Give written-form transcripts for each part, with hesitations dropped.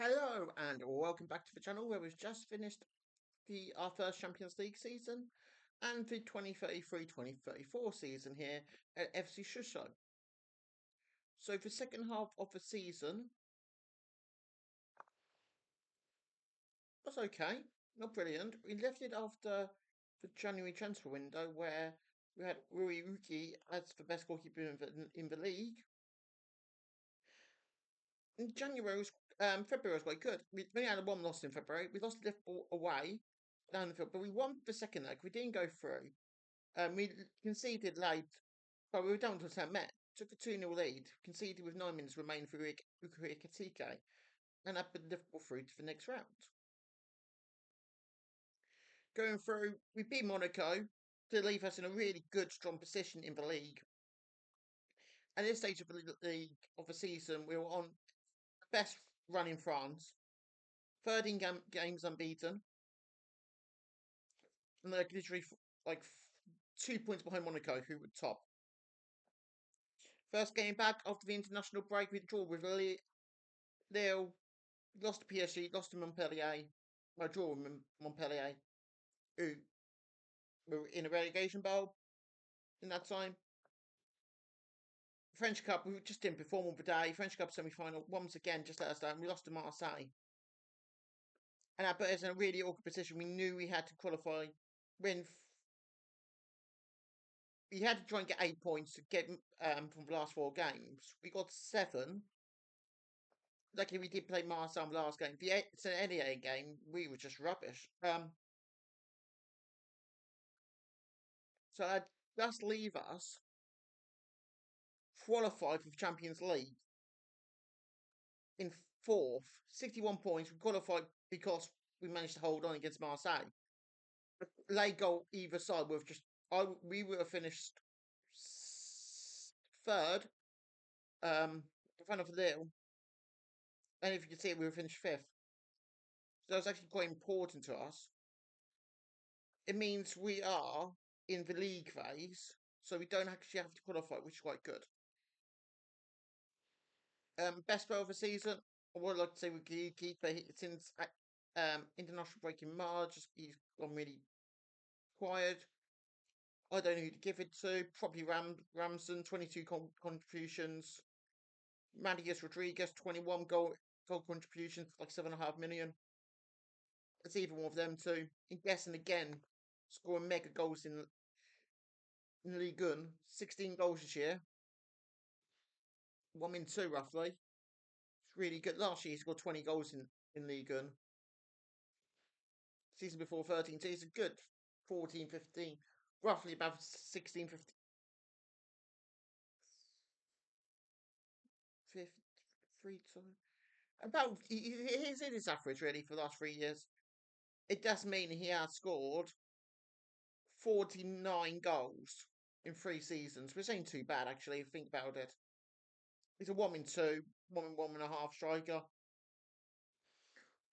Hello and welcome back to the channel where we've just finished our first Champions League season and the 2033-2034 season here at FC Sochaux. So the second half of the season was okay, not brilliant. We left it after the January transfer window where we had Rui Uki as the best goalkeeper in the league. In January was February was quite good. We only had one loss in February. We lost Liverpool away down the field, but we won the second leg. We didn't go through. We conceded late, but we were down to 10 men. Took a 2-0 lead, conceded with 9 minutes remaining for Ukirikatike, and that put Liverpool through to the next round. Going through, we beat Monaco to leave us in a really good, strong position in the league. At this stage of the season, we were on best run in France, 13 games unbeaten, and they're literally like 2 points behind Monaco, who were top. First game back after the international break, we draw with Lille, lost to PSG, lost to Montpellier, draw with Montpellier, who were in a relegation battle in that time. French Cup, we just didn't perform on the day. French Cup semi-final, once again, just let us down. We lost to Marseille. And that put us in a really awkward position. We knew we had to qualify, win. We had to try and get 8 points to get from the last 4 games. We got 7. Luckily, we did play Marseille in the last game. The NEA game, we were just rubbish. So that does leave us qualified for the Champions League in 4th, 61 points. We qualified because we managed to hold on against Marseille. Late goal either side. We would have finished 3rd, in front of Lille, and if you can see it, we would have finished 5th. So that's actually quite important to us. It means we are in the league phase, so we don't actually have to qualify, which is quite good. Best player of the season, I would like to say we keep since international break in March. He's gone really quiet. I don't know who to give it to. Probably Ramsden, 22 contributions. Matias Rodriguez, 21 goal contributions, like 7.5 million. It's either one of them two. In guessing again, scoring mega goals in Ligue 1, 16 goals this year. 1 in 2 roughly. It's really good. Last year he scored 20 goals in Ligue 1. Season before 13, so he's a good 14, 15, roughly about 16, 15, 53, about, he's in his average really for the last 3 years. It does mean he has scored 49 goals in 3 seasons, which ain't too bad actually, if you think about it. He's a 1 in 2, 1 in 1.5 striker.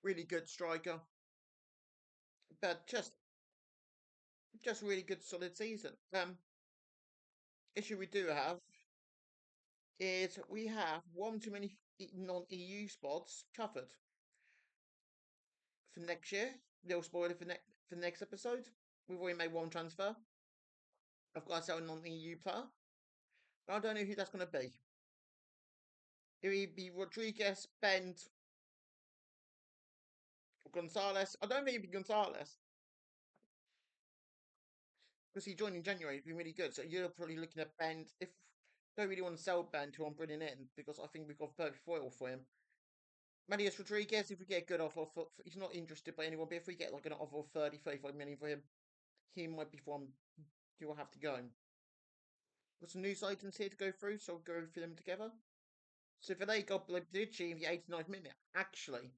Really good striker. But just really good solid season. Issue we do have is we have one too many non-EU spots covered for next year. Little spoiler for the next episode. We've already made 1 transfer. I've got to sell a non-EU player. I don't know who that's going to be. It would be Rodriguez, Bent, or Gonzalez. I don't think it'd be Gonzalez, because he joined in January. It'd be really good. So you're probably looking at Bent. If don't really want to sell Bent, who I'm bringing in, because I think we've got perfect foil for him. Matias Rodriguez, if we get a good offer, he's not interested by anyone, but if we get like an offer of 30, 35 million for him, he might be one you will have to go. Got some news items here to go through, so I'll go through them together. So for they got Blabducci in the 89th minute, actually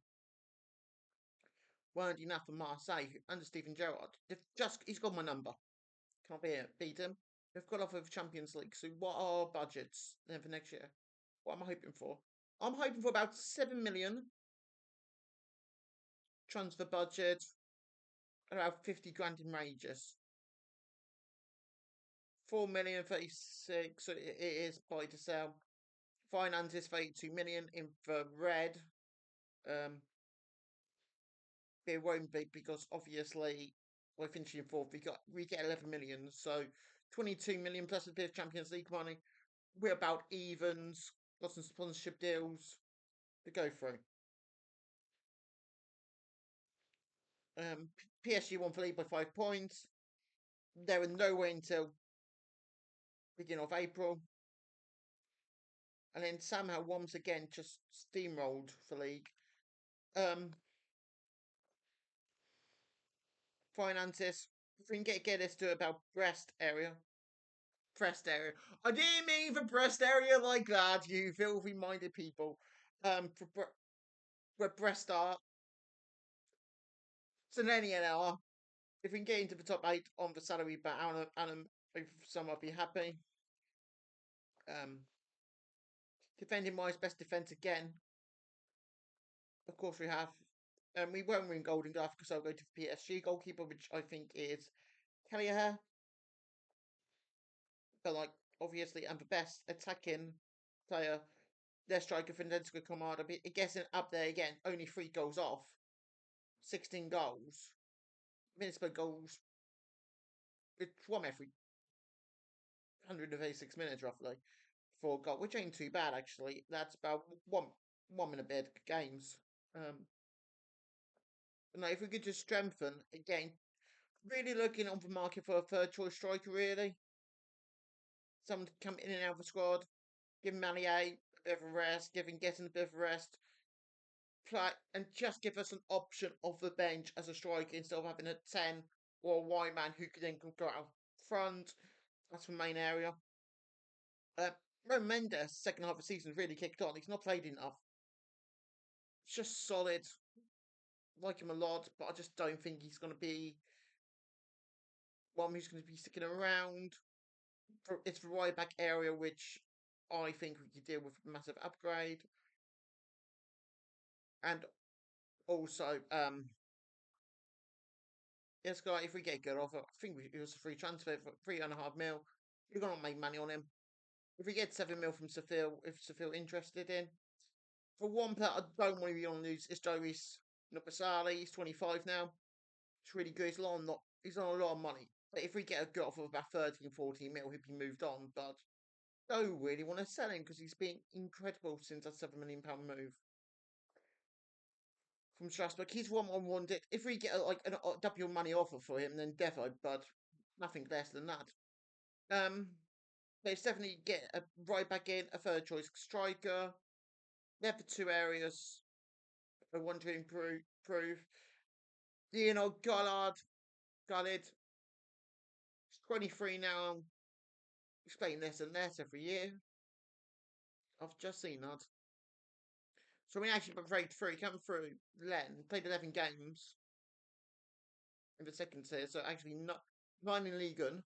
weren't enough for Marseille under Steven Gerrard. He's got my number. Can't beat him. They've got off of Champions League, so what are budgets then for next year? What am I hoping for? I'm hoping for about 7 million transfer budget, about 50 grand in wages. 4 million 36, so it is buy to sell. Finances 32 million in the red. Um, it won't be because obviously we're finishing fourth. We get 11 million, so 22 million plus a bit of Champions League money. We're about evens. Got some sponsorship deals to go through. PSG won for league by 5 points. They were nowhere until beginning of April, and then somehow once again just steamrolled for league. Um, Finances. If we can get this to about Brest area. Brest area. I didn't mean for Brest area like that, you filthy minded people. For where Brest are. So then, if we can get into the top 8 on the salary but Alan, some I'll be happy. Um, Defending wise, best defense again. Of course, we have. We won't win Golden Glove because I'll go to the PSG goalkeeper, which I think is Kelleher. But like, obviously, I'm the best attacking player. Their striker Francesco Comado, it gets it up there again. Only 3 goals off, 16 goals. Minutes per goals. It's one every 186 minutes roughly for a goal, which ain't too bad actually. That's about one minute bed games. Um, but no, if we could just strengthen again, really looking on the market for a third choice striker, really. Someone to come in and out of the squad, giving Manier a bit of a rest, getting a bit of a rest, play and just give us an option off the bench as a striker instead of having a 10 or a wide man who could then go out front. That's the main area. Uh, Roman Mendes, second half of the season, really kicked on. He's not played enough. It's just solid. Like him a lot, but I just don't think he's going to be one who's going to be sticking around. It's the right back area, which I think we could deal with a massive upgrade. And also, yes, guy, if we get good offer, I think it was a free transfer for 3.5 mil. You're gonna make money on him. If we get 7 mil from Seville, if Seville interested in, for one player, I don't want to be on the news. It's Joris Nopasali. He's 25 now. It's really good. He's on a lot of money. But if we get a good offer of about 13, 14 mil, he'd be moved on. But I don't really want to sell him because he's been incredible since that £7 million move from Strasbourg. He's one on one. If we get a double money offer for him, then defo. But nothing less than that. But it's definitely get a right back in, a third choice striker. They're the 2 areas I want to improve. Gallard, he's 23 now. He's playing less and less every year. I've just seen that. So we actually played through. He came through Len, played 11 games in the second tier. So actually not 9 in Ligue 1,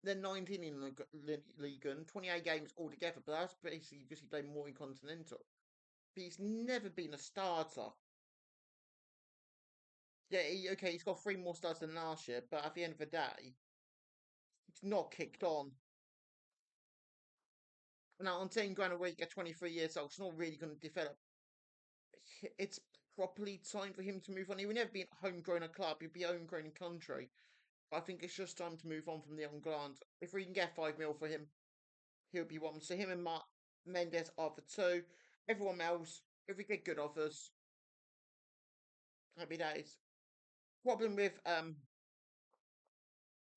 then 19 in Ligue 1, 28 games altogether. But that's basically because he played more in Continental. But he's never been a starter. Yeah, okay, he's got 3 more starts than last year, but at the end of the day, he's not kicked on. Now, on 10 grand a week at 23 years old, it's not really going to develop. It's properly time for him to move on. He would never be a homegrown a club, he'd be homegrown in country. I think it's just time to move on from the young Glant. If we can get 5 mil for him, he'll be one. So him and Mendes are the 2. Everyone else, if we get good offers, happy days. Problem with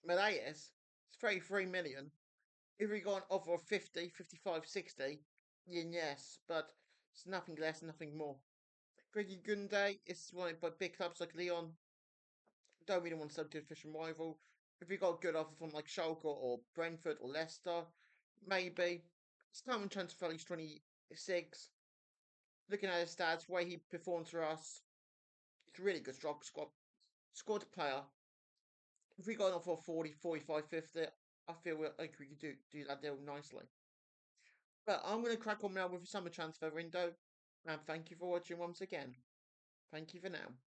Malayas, it's 33 million. If we got an offer of 50, 55, 60, then yes, but it's nothing less, nothing more. Pretty Gunday is wanted by big clubs like Leon. Don't really want to sub to a fishing rival. If we got a good offer from like Schalke or Brentford or Leicester, maybe. It's time when transfer value's 26. Looking at his stats, way he performs for us, it's a really good squad player. If we got an offer of 40, 45, 50, I feel like we could do that deal nicely. But I'm going to crack on now with the summer transfer window. And thank you for watching once again. Thank you for now.